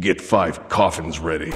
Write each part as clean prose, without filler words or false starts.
Get 5 coffins ready.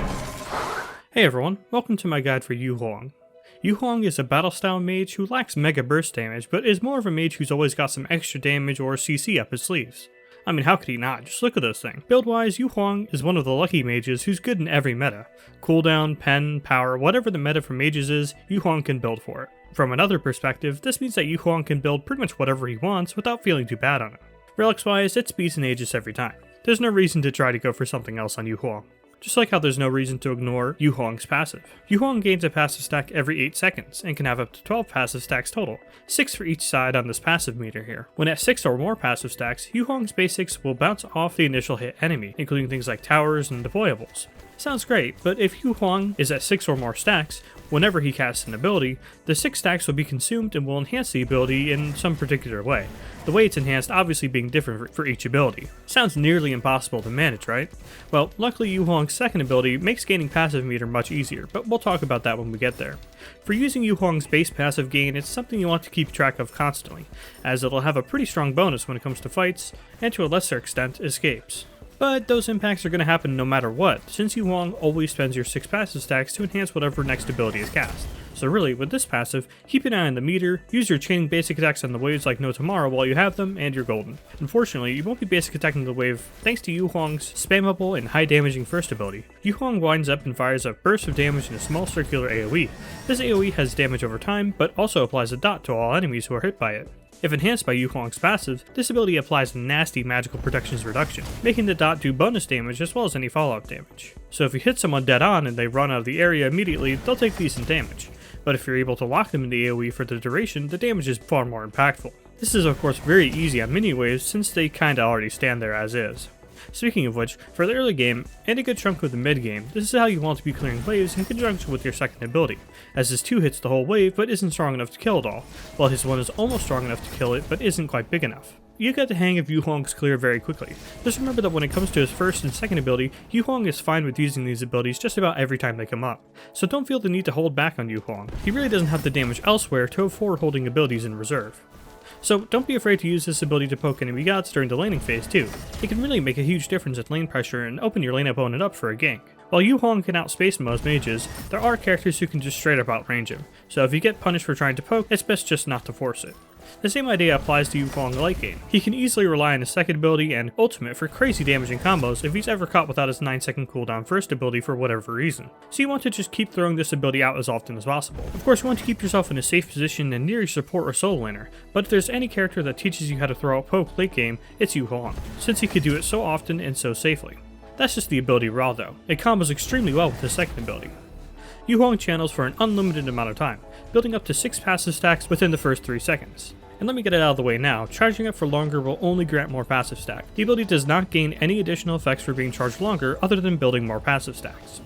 Hey everyone, welcome to my guide for Huang. Huang is a battle style mage who lacks mega burst damage, but is more of a mage who's always got some extra damage or CC up his sleeves. I mean, how could he not? Just look at those things. Build-wise, Huang is one of the lucky mages who's good in every meta. Cooldown, pen, power, whatever the meta for mages is, Huang can build for it. From another perspective, this means that Huang can build pretty much whatever he wants without feeling too bad on it. Relics-wise, it beats and ages every time. There's no reason to try to go for something else on Huang. Just like how there's no reason to ignore Huang's passive. Huang gains a passive stack every 8 seconds, and can have up to 12 passive stacks total, 6 for each side on this passive meter here. When at 6 or more passive stacks, Huang's basics will bounce off the initial hit enemy, including things like towers and deployables. Sounds great, but if Huang is at 6 or more stacks, whenever he casts an ability, the 6 stacks will be consumed and will enhance the ability in some particular way. The way it's enhanced obviously being different for each ability. Sounds nearly impossible to manage, right? Well, luckily Huang's second ability makes gaining passive meter much easier, but we'll talk about that when we get there. For using Huang's base passive gain, it's something you want to keep track of constantly, as it'll have a pretty strong bonus when it comes to fights, and to a lesser extent, escapes. But those impacts are going to happen no matter what, since Huang always spends your 6 passive stacks to enhance whatever next ability is cast. So really, with this passive, keep an eye on the meter, use your chaining basic attacks on the waves like no tomorrow while you have them, and you're golden. Unfortunately, you won't be basic attacking the wave thanks to Huang's spammable and high damaging first ability. Huang winds up and fires a burst of damage in a small circular AoE. This AoE has damage over time, but also applies a dot to all enemies who are hit by it. If enhanced by Huang's passive, this ability applies nasty magical protections reduction, making the dot do bonus damage as well as any fallout damage. So if you hit someone dead on and they run out of the area immediately, they'll take decent damage. But if you're able to lock them in the AoE for the duration, the damage is far more impactful. This is of course very easy on mini waves since they kinda already stand there as is. Speaking of which, for the early game, and a good chunk of the mid game, this is how you want to be clearing waves in conjunction with your second ability, as his 2 hits the whole wave but isn't strong enough to kill it all, while his 1 is almost strong enough to kill it but isn't quite big enough. You get the hang of Huang's clear very quickly. Just remember that when it comes to his first and second ability, Huang is fine with using these abilities just about every time they come up, so don't feel the need to hold back on Huang. He really doesn't have the damage elsewhere to afford holding abilities in reserve. So don't be afraid to use this ability to poke enemy gods during the laning phase too. It can really make a huge difference in lane pressure and open your lane opponent up for a gank. While Huang can outspace most mages, there are characters who can just straight up outrange him, so if you get punished for trying to poke, it's best just not to force it. The same idea applies to Huang late game. He can easily rely on his second ability and ultimate for crazy damaging combos if he's ever caught without his 9-second cooldown first ability for whatever reason. So you want to just keep throwing this ability out as often as possible. Of course you want to keep yourself in a safe position and near your support or solo laner, but if there's any character that teaches you how to throw out poke late game, it's Huang, since he could do it so often and so safely. That's just the ability raw though. It combos extremely well with his second ability. Huang channels for an unlimited amount of time, building up to 6 passive stacks within the first 3 seconds. And let me get it out of the way now, charging up for longer will only grant more passive stack. The ability does not gain any additional effects for being charged longer other than building more passive stacks.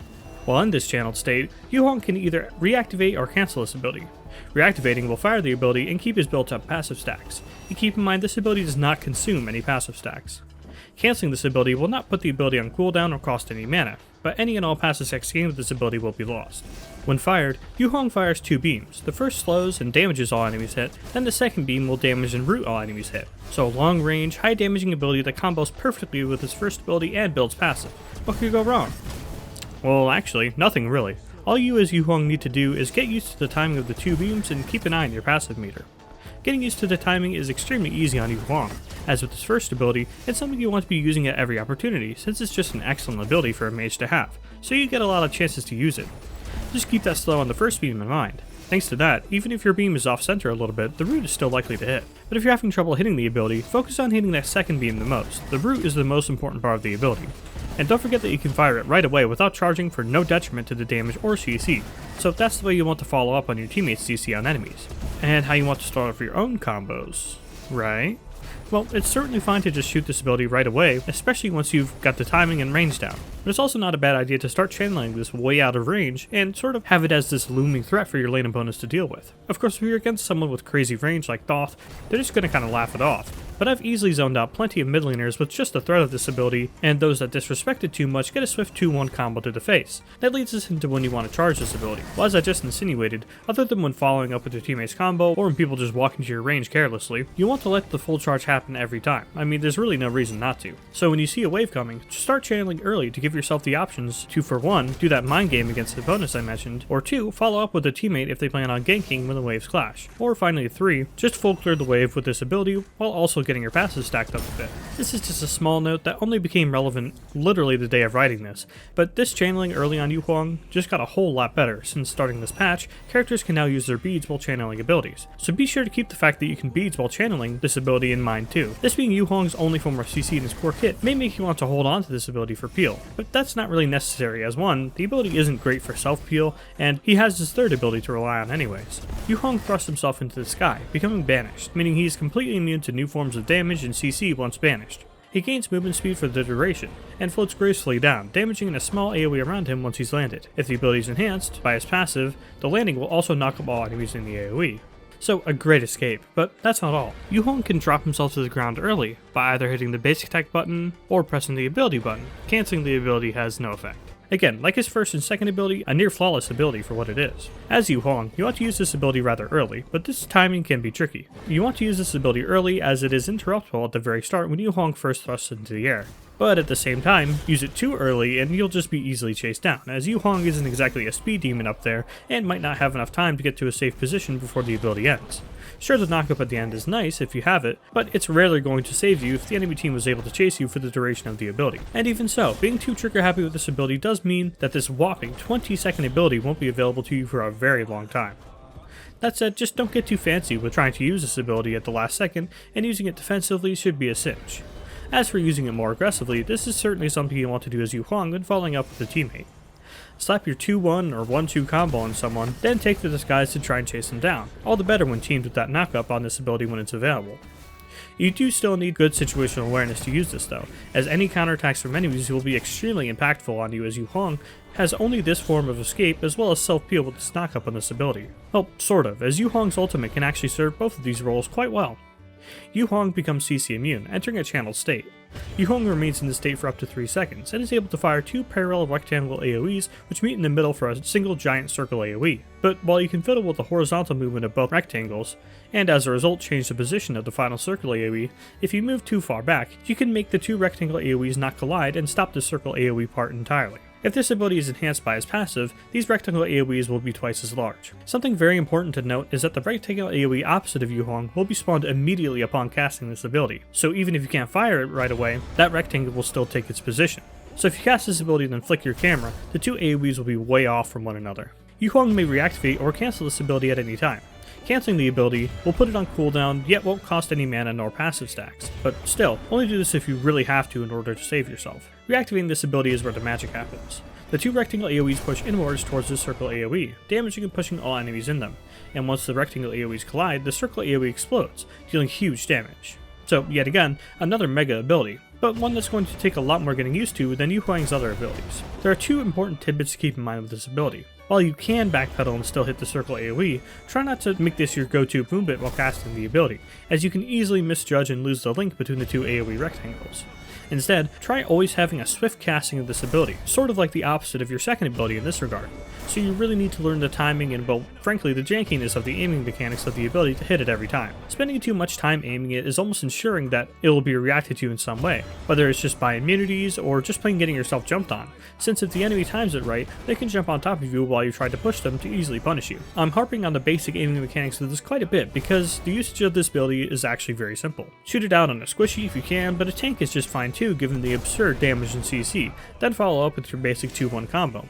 While in this channeled state, Huang can either reactivate or cancel this ability. Reactivating will fire the ability and keep his built up passive stacks, and keep in mind this ability does not consume any passive stacks. Canceling this ability will not put the ability on cooldown or cost any mana, but any and all passive stacks gained with this ability will be lost. When fired, Huang fires 2 beams. The first slows and damages all enemies hit, then the second beam will damage and root all enemies hit. So a long range, high damaging ability that combos perfectly with his first ability and builds passive. What could go wrong? Well actually, nothing really. All you as Huang need to do is get used to the timing of the 2 beams and keep an eye on your passive meter. Getting used to the timing is extremely easy on Huang, as with his first ability, it's something you want to be using at every opportunity since it's just an excellent ability for a mage to have, so you get a lot of chances to use it. Just keep that slow on the first beam in mind. Thanks to that, even if your beam is off center a little bit, the root is still likely to hit. But if you're having trouble hitting the ability, focus on hitting that second beam the most. The root is the most important part of the ability. And don't forget that you can fire it right away without charging for no detriment to the damage or CC, so that's the way you want to follow up on your teammates' CC on enemies. And how you want to start off your own combos, right? Well, it's certainly fine to just shoot this ability right away, especially once you've got the timing and range down. But it's also not a bad idea to start channeling this way out of range and sort of have it as this looming threat for your lane opponents to deal with. Of course, if you're against someone with crazy range like Thoth, they're just going to kind of laugh it off. But I've easily zoned out plenty of mid laners with just the threat of this ability, and those that disrespect it too much get a swift 2-1 combo to the face. That leads us into when you want to charge this ability. Well, as I just insinuated, other than when following up with your teammate's combo, or when people just walk into your range carelessly, you want to let the full charge happen every time. I mean, there's really no reason not to. So when you see a wave coming, just start channeling early to give yourself the options to, for one, do that mind game against the bonus I mentioned, or two, follow up with a teammate if they plan on ganking when the waves clash, or finally three, just full clear the wave with this ability while also getting your passes stacked up a bit. This is just a small note that only became relevant literally the day of writing this, but this channeling early on Huang just got a whole lot better since starting this patch, characters can now use their beads while channeling abilities, so be sure to keep the fact that you can beads while channeling this ability in mind too. This being Huang's only form of CC in his core kit may make you want to hold on to this ability for peel, but that's not really necessary as one, the ability isn't great for self peel, and he has his third ability to rely on anyways. Huang thrusts himself into the sky, becoming banished, meaning he is completely immune to new forms of damage and CC once banished. He gains movement speed for the duration, and floats gracefully down, damaging in a small AoE around him once he's landed. If the ability is enhanced by his passive, the landing will also knock up all enemies in the AoE. So a great escape, but that's not all. Huang can drop himself to the ground early by either hitting the basic attack button or pressing the ability button. Cancelling the ability has no effect. Again, like his first and second ability, a near flawless ability for what it is. As Huang, you want to use this ability rather early, but this timing can be tricky. You want to use this ability early as it is interruptible at the very start when Huang first thrusts into the air. But at the same time, use it too early and you'll just be easily chased down, as Huang isn't exactly a speed demon up there and might not have enough time to get to a safe position before the ability ends. Sure, the knockup at the end is nice if you have it, but it's rarely going to save you if the enemy team was able to chase you for the duration of the ability. And even so, being too trigger happy with this ability does mean that this whopping 20-second ability won't be available to you for a very long time. That said, just don't get too fancy with trying to use this ability at the last second, and using it defensively should be a cinch. As for using it more aggressively, this is certainly something you want to do as Huang when following up with a teammate. Slap your 2-1 or 1-2 combo on someone, then take the disguise to try and chase them down, all the better when teamed with that knockup on this ability when it's available. You do still need good situational awareness to use this though, as any counterattacks from enemies will be extremely impactful on you as Huang has only this form of escape as well as self-peel with this knockup on this ability. Well, sort of, as Huang's ultimate can actually serve both of these roles quite well. Huang becomes CC immune, entering a channeled state. Huang remains in this state for up to 3 seconds, and is able to fire 2 parallel rectangle AoEs which meet in the middle for a single giant circle AoE. But while you can fiddle with the horizontal movement of both rectangles, and as a result change the position of the final circle AoE, if you move too far back, you can make the 2 rectangle AoEs not collide and stop the circle AoE part entirely. If this ability is enhanced by his passive, these rectangle AoEs will be twice as large. Something very important to note is that the rectangle AoE opposite of Huang will be spawned immediately upon casting this ability, so even if you can't fire it right away, that rectangle will still take its position. So if you cast this ability and then flick your camera, the 2 AoEs will be way off from one another. Huang may reactivate or cancel this ability at any time. Cancelling the ability will put it on cooldown, yet won't cost any mana nor passive stacks. But still, only do this if you really have to in order to save yourself. Reactivating this ability is where the magic happens. The 2 rectangle AoEs push inwards towards the circle AoE, damaging and pushing all enemies in them, and once the rectangle AoEs collide, the circle AoE explodes, dealing huge damage. So yet again, another mega ability, but one that's going to take a lot more getting used to than Huang's other abilities. There are 2 important tidbits to keep in mind with this ability. While you can backpedal and still hit the circle AoE, try not to make this your go-to boom-bit while casting the ability, as you can easily misjudge and lose the link between the 2 AoE rectangles. Instead, try always having a swift casting of this ability, sort of like the opposite of your second ability in this regard. So you really need to learn the timing and, well, frankly, the jankiness of the aiming mechanics of the ability to hit it every time. Spending too much time aiming it is almost ensuring that it will be reacted to in some way, whether it's just by immunities or just plain getting yourself jumped on, since if the enemy times it right, they can jump on top of you while you try to push them to easily punish you. I'm harping on the basic aiming mechanics of this quite a bit because the usage of this ability is actually very simple. Shoot it out on a squishy if you can, but a tank is just fine too given the absurd damage in CC, then follow up with your basic 2-1 combo.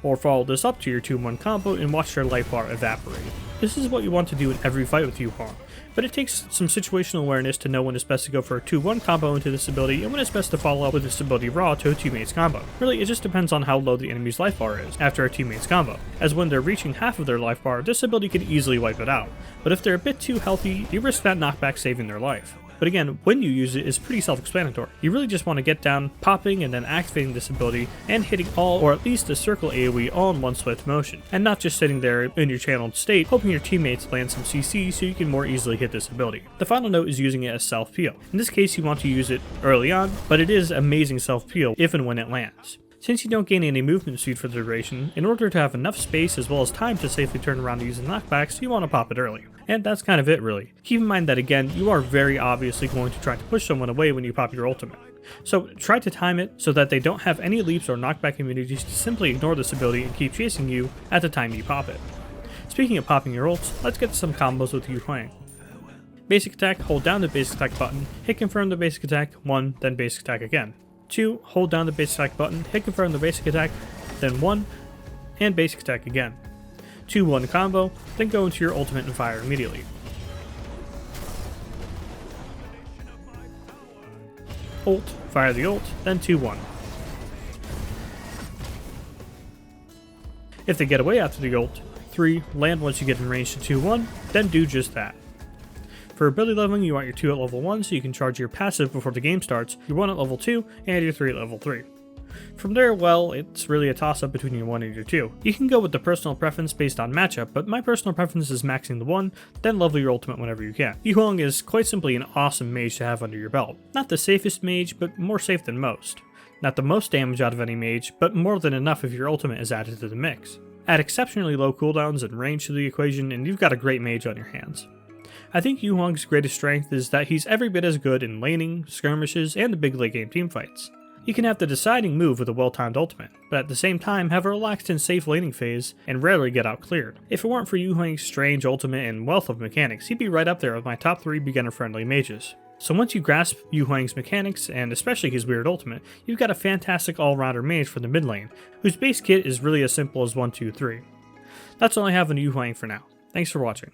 Or follow this up to your 2-1 combo and watch their life bar evaporate. This is what you want to do in every fight with Huang, but it takes some situational awareness to know when it's best to go for a 2-1 combo into this ability and when it's best to follow up with this ability raw to a teammate's combo. Really, it just depends on how low the enemy's life bar is after a teammate's combo, as when they're reaching half of their life bar, this ability can easily wipe it out, but if they're a bit too healthy, you risk that knockback saving their life. But again, when you use it is pretty self-explanatory. You really just want to get down, popping and then activating this ability, and hitting all or at least a circle AoE all in one swift motion, and not just sitting there in your channeled state hoping your teammates land some CC so you can more easily hit this ability. The final note is using it as self-peel. In this case you want to use it early on, but it is amazing self-peel if and when it lands. Since you don't gain any movement speed for the duration, in order to have enough space as well as time to safely turn around using knockbacks, you want to pop it early. And that's kind of it really. Keep in mind that again, you are very obviously going to try to push someone away when you pop your ultimate. So try to time it so that they don't have any leaps or knockback immunities to simply ignore this ability and keep chasing you at the time you pop it. Speaking of popping your ults, let's get to some combos with Huang. Basic attack, hold down the basic attack button, hit confirm the basic attack, 1, then basic attack again. 2, hold down the basic attack button, hit confirm the basic attack, then 1, and basic attack again. 2-1 combo, then go into your ultimate and fire immediately. Ult, fire the ult, then 2-1. If they get away after the ult, 3, land once you get in range to 2-1, then do just that. For ability leveling, you want your 2 at level 1 so you can charge your passive before the game starts, your 1 at level 2, and your 3 at level 3. From there, well, it's really a toss-up between your 1 and your 2. You can go with the personal preference based on matchup, but my personal preference is maxing the 1, then level your ultimate whenever you can. Huang is quite simply an awesome mage to have under your belt. Not the safest mage, but more safe than most. Not the most damage out of any mage, but more than enough if your ultimate is added to the mix. Add exceptionally low cooldowns and range to the equation, and you've got a great mage on your hands. I think Huang's greatest strength is that he's every bit as good in laning, skirmishes, and the big late game teamfights. You can have the deciding move with a well-timed ultimate, but at the same time have a relaxed and safe laning phase and rarely get outcleared. If it weren't for Huang's strange ultimate and wealth of mechanics, he'd be right up there with my top 3 beginner-friendly mages. So once you grasp Huang's mechanics, and especially his weird ultimate, you've got a fantastic all-rounder mage for the mid lane, whose base kit is really as simple as 1, 2, 3. That's all I have on Huang for now. Thanks for watching.